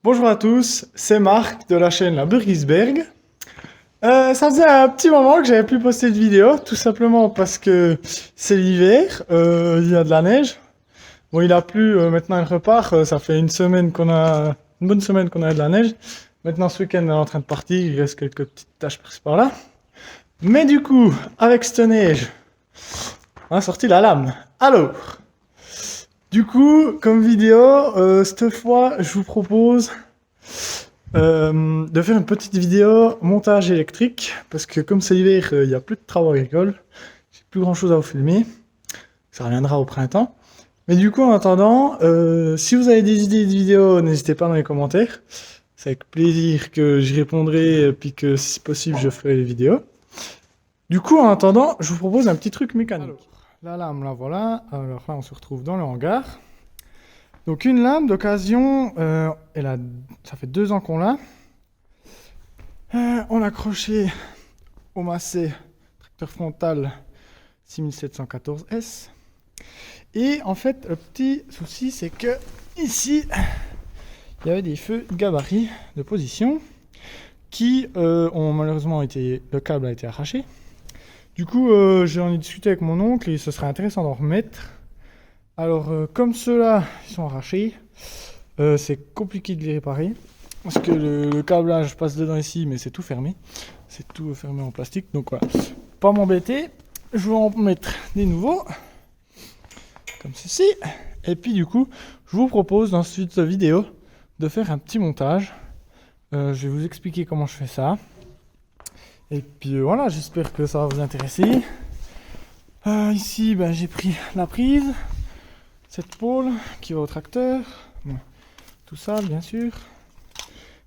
Bonjour à tous, c'est Marc de la chaîne La Burgisberg. Ça faisait un petit moment que j'avais plus posté de vidéo, tout simplement parce que c'est l'hiver, il y a de la neige. Bon, il a plu, maintenant il repart, ça fait une bonne semaine qu'on a de la neige. Maintenant ce week-end on est en train de partir, il reste quelques petites taches par-ci par-là. Mais du coup, avec cette neige, on a sorti la lame. Alors, du coup, comme vidéo, cette fois je vous propose de faire une petite vidéo montage électrique, parce que comme c'est l'hiver, il n'y a plus de travaux agricoles, j'ai plus grand chose à vous filmer, ça reviendra au printemps. Mais du coup, en attendant, si vous avez des idées de vidéos, n'hésitez pas dans les commentaires, c'est avec plaisir que j'y répondrai, puis que si possible, je ferai les vidéos. Du coup, en attendant, je vous propose un petit truc mécanique. Alors, la lame, la voilà, alors là, on se retrouve dans le hangar. Donc une lame d'occasion, ça fait 2 ans qu'on l'a. On l'a accroché au Massey tracteur frontal 6714S. Et en fait, le petit souci, c'est que ici, il y avait des feux gabarit de position qui ont malheureusement été... Le câble a été arraché. Du coup, j'en ai discuté avec mon oncle et ce serait intéressant d'en remettre. Alors, comme ceux-là, ils sont arrachés, c'est compliqué de les réparer. Parce que le câblage passe dedans ici, mais c'est tout fermé. C'est tout fermé en plastique. Donc voilà, pas m'embêter. Je vais en mettre des nouveaux. Comme ceci. Et puis du coup, je vous propose dans cette vidéo de faire un petit montage. Je vais vous expliquer comment je fais ça. Et puis voilà, j'espère que ça va vous intéresser. Ici, j'ai pris la prise. Cette pôle qui va au tracteur. Bon, tout ça, bien sûr.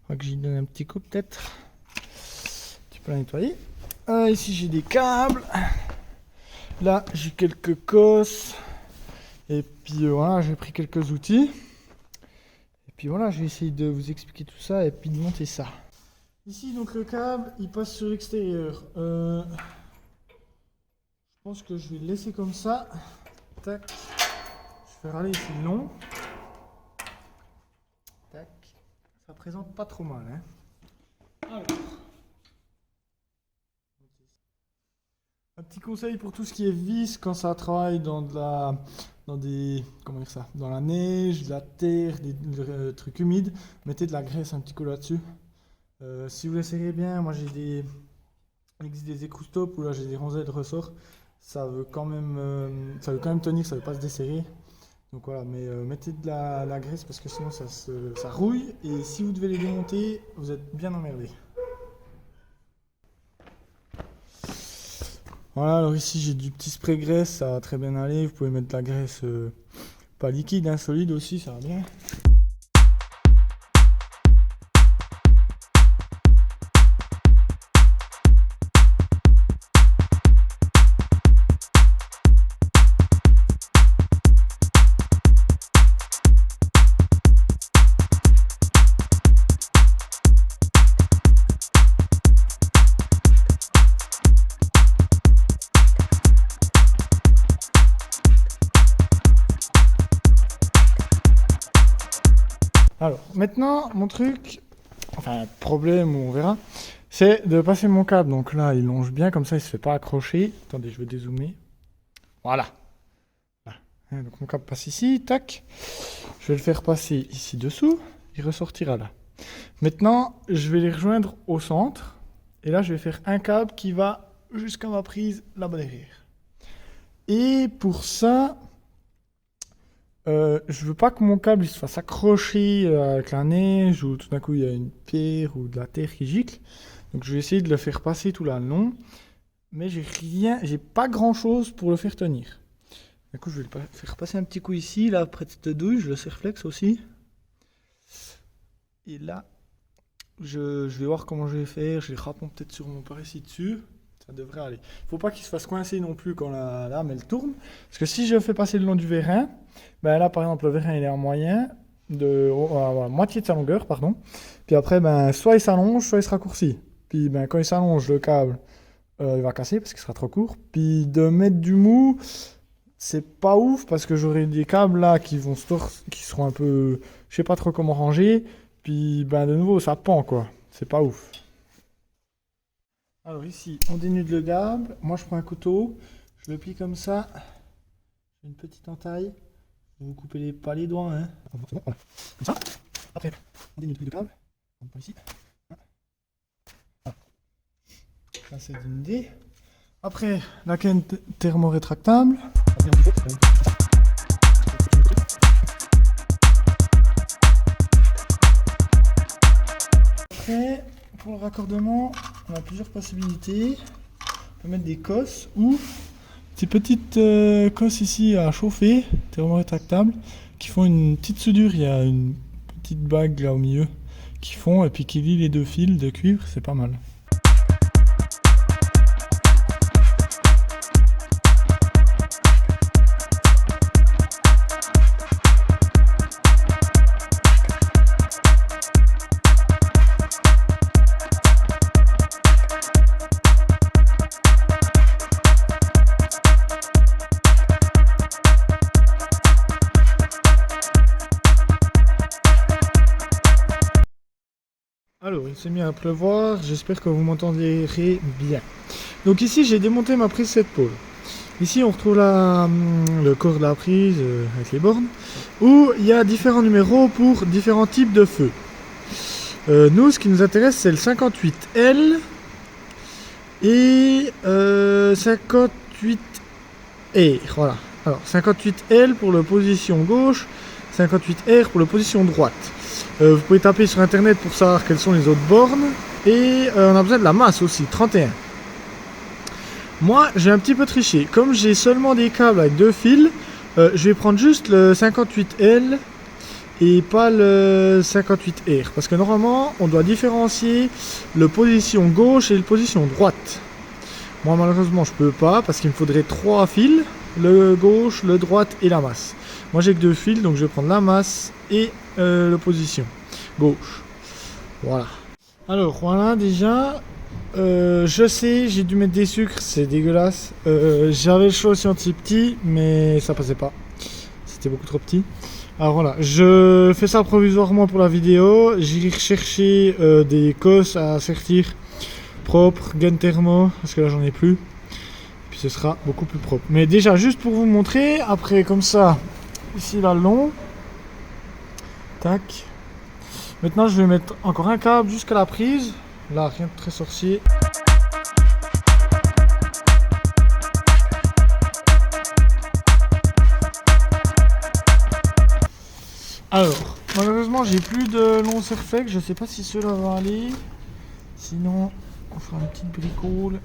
Faut que j'y donne un petit coup peut-être. Tu peux la nettoyer. Ici j'ai des câbles. Là j'ai quelques cosses. Et puis voilà, j'ai pris quelques outils. Et puis voilà, je vais essayer de vous expliquer tout ça et puis de monter ça. Ici donc le câble il passe sur l'extérieur. Je pense que je vais le laisser comme ça. Tac. Je vais râler ici le long. Tac. Ça présente pas trop mal, hein. Alors. Un petit conseil pour tout ce qui est vis quand ça travaille dans dans la neige, de la terre, des trucs humides, mettez de la graisse un petit coup là-dessus. Si vous l'essayez bien, moi il existe des écroustops où là j'ai des ronzelles de ressort, ça veut quand même tenir, ça veut pas se desserrer. Donc voilà, mais mettez de la graisse parce que sinon ça rouille et si vous devez les démonter, vous êtes bien emmerdé. Voilà, alors ici j'ai du petit spray graisse, ça va très bien aller. Vous pouvez mettre de la graisse pas liquide, hein, solide aussi, ça va bien. Alors, maintenant, mon truc, enfin, problème, on verra, c'est de passer mon câble. Donc là, il longe bien, comme ça, il se fait pas accrocher. Attendez, je vais dézoomer. Voilà. Là. Hein, donc mon câble passe ici, tac. Je vais le faire passer ici dessous, il ressortira là. Maintenant, je vais les rejoindre au centre. Et là, je vais faire un câble qui va jusqu'à ma prise là-bas derrière. Et pour ça... je veux pas que mon câble il se fasse accrocher avec la neige ou tout d'un coup il y a une pierre ou de la terre qui gicle. Donc je vais essayer de le faire passer tout là le long. Mais j'ai pas grand chose pour le faire tenir. Du coup je vais le faire passer un petit coup ici, là près de cette douille, je le serre-flex aussi. Et là, je vais voir comment je vais faire, je les rapons peut-être sur mon par ici dessus. Ça devrait aller. Faut pas qu'il se fasse coincer non plus quand la lame elle tourne. Parce que si je le fais passer le long du vérin, là par exemple le vérin il est en moyen, à moitié de sa longueur, pardon. Puis après, soit il s'allonge, soit il se raccourcit. Puis quand il s'allonge, le câble il va casser parce qu'il sera trop court. Puis de mettre du mou, c'est pas ouf parce que j'aurai des câbles là qui seront un peu. Je sais pas trop comment ranger. Puis ben de nouveau ça pend quoi, c'est pas ouf. Alors ici on dénude le câble, moi je prends un couteau, je le plie comme ça, j'ai une petite entaille, vous coupez pas les doigts hein. Voilà. Comme ça, après on dénude le câble, on prend ici. Voilà. Ça c'est dénudé. Après la canne thermorétractable. Après, pour le raccordement, on a plusieurs possibilités. On peut mettre des cosses ou ces petites cosses ici à chauffer, thermorétractables, qui font une petite soudure. Il y a une petite bague là au milieu qui font et puis qui lie les deux fils de cuivre, c'est pas mal. Alors, il s'est mis à pleuvoir, j'espère que vous m'entendrez bien. Donc ici, j'ai démonté ma prise 7 pôles. Ici, on retrouve le corps de la prise avec les bornes, où il y a différents numéros pour différents types de feux. Nous, ce qui nous intéresse, c'est le 58L et 58R. Voilà. Alors, 58L pour la position gauche, 58R pour la position droite. Vous pouvez taper sur internet pour savoir quelles sont les autres bornes. Et on a besoin de la masse aussi, 31. Moi, j'ai un petit peu triché. Comme j'ai seulement des câbles avec 2 fils, je vais prendre juste le 58L et pas le 58R. Parce que normalement, on doit différencier le position gauche et le position droite. Moi, malheureusement, je peux pas parce qu'il me faudrait 3 fils. Le gauche, le droite et la masse. Moi, j'ai que 2 fils, donc je vais prendre la masse et l'opposition gauche. Voilà. Alors voilà, déjà je sais, j'ai dû mettre des sucres, c'est dégueulasse. J'avais le choix aussi entre ces petits, mais ça passait pas, c'était beaucoup trop petit. Alors voilà, je fais ça provisoirement pour la vidéo. J'ai recherché des cosses à sortir propres, gaine thermo, parce que là j'en ai plus, puis ce sera beaucoup plus propre. Mais déjà juste pour vous montrer, après comme ça, ici là le long. Tac. Maintenant je vais mettre encore un câble jusqu'à la prise. Là rien de très sorcier. Alors, malheureusement j'ai plus de long Serfec. Je sais pas si cela va aller. Sinon, on fera une petite bricole.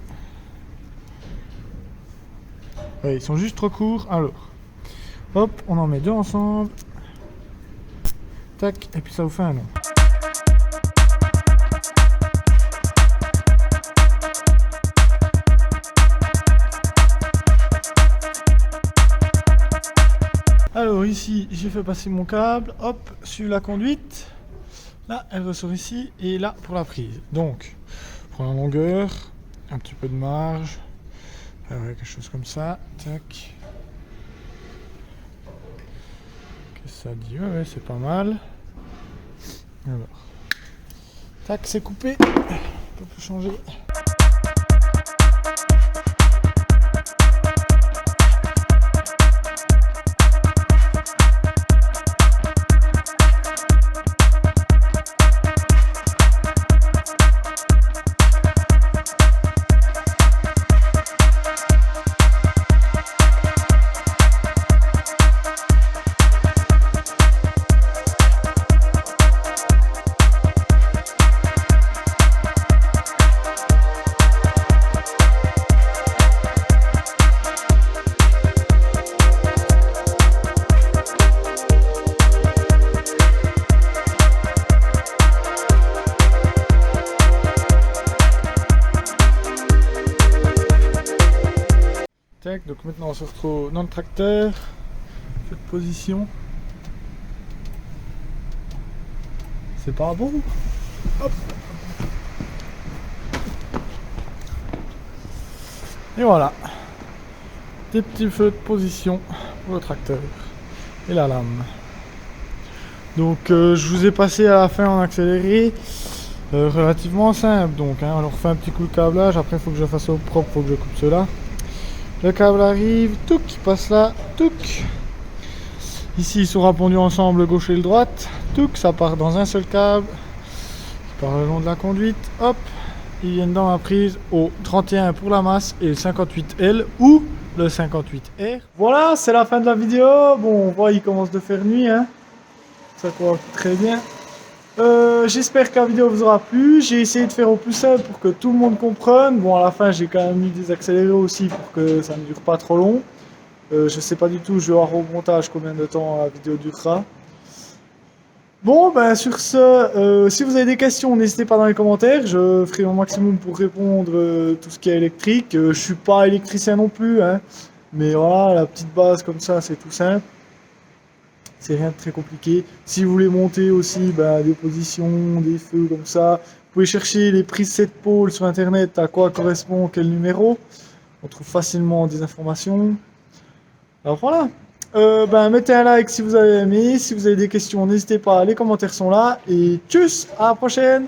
Ouais, ils sont juste trop courts. Alors, hop, on en met 2 ensemble. Tac, et puis ça vous fait un long. Alors ici, j'ai fait passer mon câble, hop, sur la conduite. Là, elle ressort ici, et là, pour la prise. Donc, pour la longueur, un petit peu de marge, quelque chose comme ça, tac. Ça dit ouais, c'est pas mal. Alors, tac, c'est coupé. On peut changer. Donc maintenant on se retrouve dans le tracteur, cette position, c'est pas bon. Hop. Et voilà, des petits feux de position pour le tracteur et la lame. Donc je vous ai passé à la fin en accéléré, relativement simple. Donc hein, on refait un petit coup de câblage, après il faut que je fasse au propre, il faut que je coupe cela. Le câble arrive, touc, il passe là, touc. Ici ils sont répondus ensemble, le gauche et le droite, touc, ça part dans un seul câble, qui part le long de la conduite, hop, ils viennent dans ma prise au 31 pour la masse et le 58L ou le 58R. Voilà, c'est la fin de la vidéo. Bon, on voit, il commence de faire nuit, hein. Ça commence très bien. J'espère que la vidéo vous aura plu. J'ai essayé de faire au plus simple pour que tout le monde comprenne. Bon, à la fin, j'ai quand même mis des accélérés aussi pour que ça ne dure pas trop long. Je sais pas du tout, je vais voir au montage combien de temps la vidéo durera. Bon, ben sur ce, si vous avez des questions, n'hésitez pas dans les commentaires. Je ferai mon maximum pour répondre tout ce qui est électrique. Je suis pas électricien non plus, hein. Mais voilà, la petite base comme ça, c'est tout simple. C'est rien de très compliqué. Si vous voulez monter aussi des positions, des feux comme ça, vous pouvez chercher les presets pôles sur internet, à quoi correspond quel numéro. On trouve facilement des informations. Alors voilà. Mettez un like si vous avez aimé. Si vous avez des questions, n'hésitez pas, les commentaires sont là. Et tchuss, à la prochaine!